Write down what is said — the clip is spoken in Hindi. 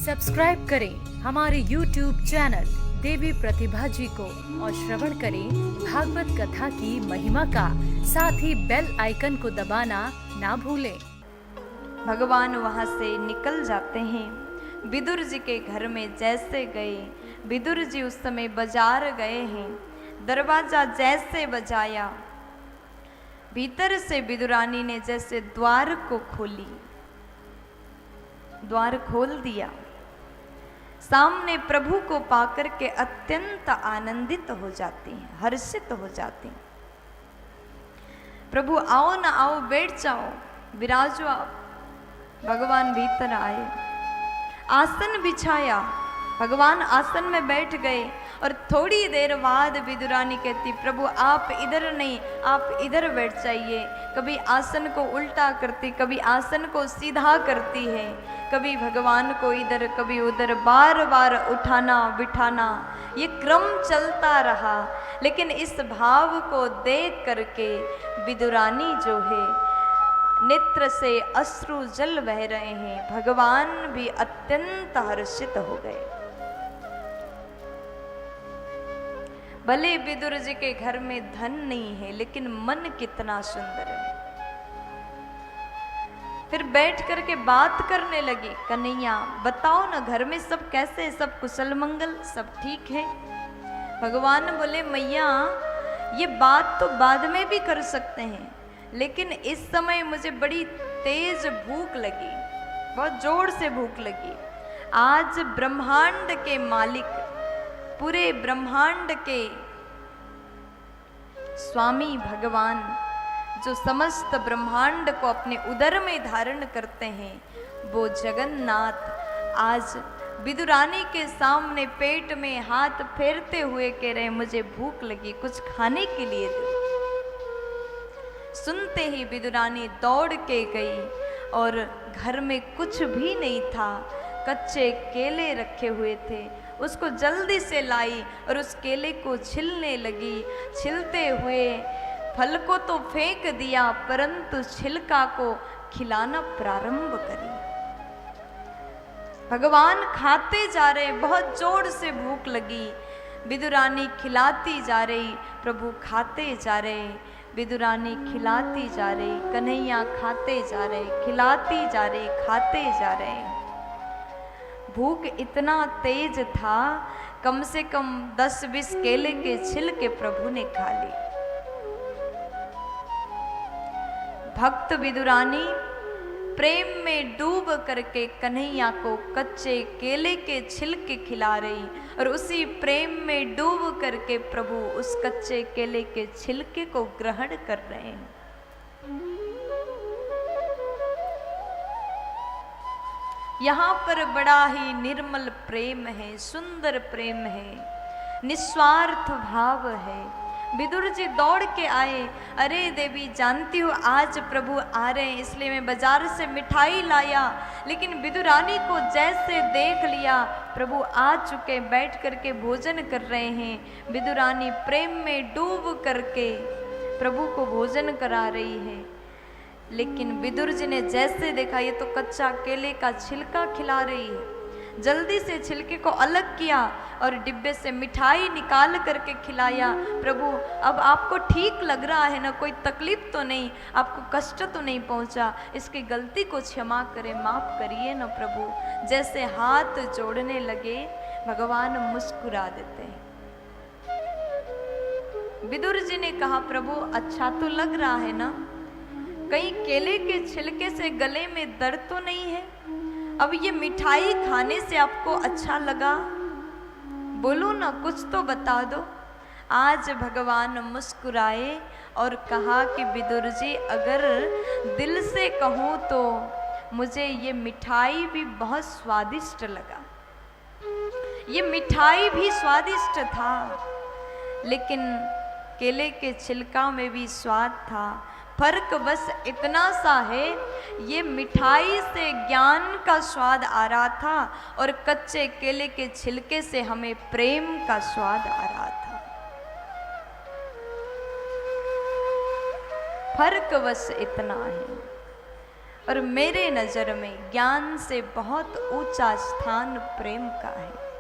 सब्सक्राइब करें हमारे YouTube चैनल देवी प्रतिभा जी को और श्रवण करें भागवत कथा की महिमा का। साथ ही बेल आइकन को दबाना ना भूलें। भगवान वहाँ से निकल जाते हैं। विदुर जी के घर में जैसे गए, विदुर जी उस समय बाजार गए हैं। दरवाजा जैसे बजाया, भीतर से विदुरानी ने जैसे द्वार को खोली, द्वार खोल दिया। सामने प्रभु को पाकर के अत्यंत आनंदित हो जाती हैं, हर्षित हो जाती हैं। प्रभु आओ ना आओ, बैठ जाओ, विराजो आप। भगवान भीतर आए, आसन बिछाया, भगवान आसन में बैठ गए। और थोड़ी देर बाद विदुरानी कहती, प्रभु आप इधर नहीं, आप इधर बैठ जाइए। कभी आसन को उल्टा करती, कभी आसन को सीधा करती है, कभी भगवान को इधर कभी उधर, बार बार उठाना बिठाना, ये क्रम चलता रहा। लेकिन इस भाव को देख करके विदुरानी जो है, नेत्र से अश्रु जल बह रहे हैं। भगवान भी अत्यंत हर्षित हो गए। भले विदुर जी के घर में धन नहीं है, लेकिन मन कितना सुंदर है। फिर बैठ करके बात करने लगी, कन्हैया बताओ ना घर में सब कैसे, सब कुशल मंगल, सब ठीक है? भगवान बोले, मैया ये बात तो बाद में भी कर सकते हैं, लेकिन इस समय मुझे बड़ी तेज भूख लगी, बहुत जोर से भूख लगी। आज ब्रह्मांड के मालिक, पूरे ब्रह्मांड के स्वामी भगवान, जो समस्त ब्रह्मांड को अपने उदर में धारण करते हैं, वो जगन्नाथ आज विदुरानी के सामने पेट में हाथ फेरते हुए कह रहे, मुझे भूख लगी, कुछ खाने के लिए दो। सुनते ही विदुरानी दौड़ के गई और घर में कुछ भी नहीं था, कच्चे केले रखे हुए थे, उसको जल्दी से लाई और उस केले को छिलने लगी। छिलते हुए फल को तो फेंक दिया, परंतु छिलका को खिलाना प्रारंभ करी। भगवान खाते जा रहे, बहुत जोर से भूख लगी, विदुरानी खिलाती जा रही, प्रभु खाते जा रहे, विदुरानी खिलाती जा रही, कन्हैया खाते जा रहे, खिलाती जा रही, खाते जा रहे। भूख इतना तेज था, कम से कम 10-20 केले के छिलके प्रभु ने खा लिए। भक्त विदुरानी प्रेम में डूब करके कन्हैया को कच्चे केले के छिलके खिला रही, और उसी प्रेम में डूब करके प्रभु उस कच्चे केले के छिलके को ग्रहण कर रहे हैं। यहाँ पर बड़ा ही निर्मल प्रेम है, सुंदर प्रेम है, निस्वार्थ भाव है। विदुर जी दौड़ के आए, अरे देवी जानती हो आज प्रभु आ रहे हैं, इसलिए मैं बाजार से मिठाई लाया। लेकिन विदुरानी को जैसे देख लिया, प्रभु आ चुके, बैठ करके भोजन कर रहे हैं। विदुरानी प्रेम में डूब करके प्रभु को भोजन करा रही है। लेकिन विदुर जी ने जैसे देखा, ये तो कच्चा केले का छिलका खिला रही है, जल्दी से छिलके को अलग किया और डिब्बे से मिठाई निकाल करके खिलाया। प्रभु अब आपको ठीक लग रहा है ना, कोई तकलीफ तो नहीं, आपको कष्ट तो नहीं पहुंचा, इसकी गलती को क्षमा करें, माफ करिए ना प्रभु। जैसे हाथ जोड़ने लगे, भगवान मुस्कुरा देते हैं। विदुर जी ने कहा, प्रभु अच्छा तो लग रहा है ना, कहीं केले के छिलके से गले में दर्द तो नहीं है? अब ये मिठाई खाने से आपको अच्छा लगा? बोलो ना, कुछ तो बता दो। आज भगवान मुस्कुराए और कहा कि विदुर जी अगर दिल से कहूँ तो मुझे ये मिठाई भी बहुत स्वादिष्ट लगा। ये मिठाई भी स्वादिष्ट था, लेकिन केले के छिलका में भी स्वाद था। फर्क बस इतना सा है, ये मिठाई से ज्ञान का स्वाद आ रहा था और कच्चे केले के छिलके से हमें प्रेम का स्वाद आ रहा था। फर्क बस इतना है। और मेरे नज़र में ज्ञान से बहुत ऊंचा स्थान प्रेम का है।